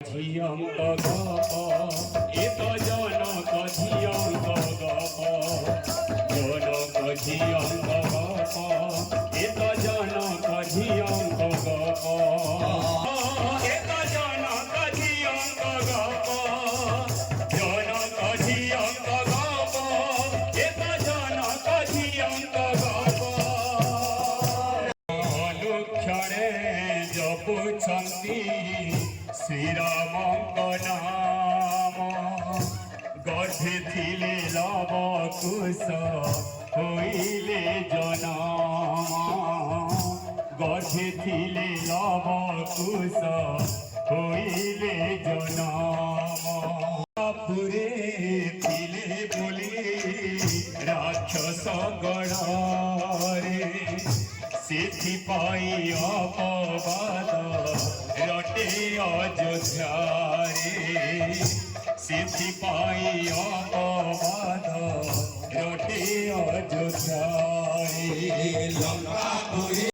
ঝিয়ঙ্ক গপ এত জনক ঝিয়ঙ্ক গপ জনক ঝিয়ঙ্ক গপ এত জনক ঝিয়ঙ্ক গপ এত জনক ঝিয়ঙ্ক গপ জনক ঝিয়ঙ্ক গপ এত জনক ঝিয়ঙ্ক গপ অনুক্ষণে জপুছন্তি শ্রীরামঙ্ক নাম গর্ভে থিলে লব কুশ হইলে জনম গর্ভে থিলে লব কুশ হইলে জনম পুরে থিলে বলে রাক্ষস গড়রে ସେଥିପାଇଁ ଅପବାଦ ରଟେ ଅଯୋଧ୍ୟାରେ ସେଥିପାଇଁ ଅପବାଦ ରଟେ ଅଯୋଧ୍ୟାରେ ଲଙ୍କାପୁରୀ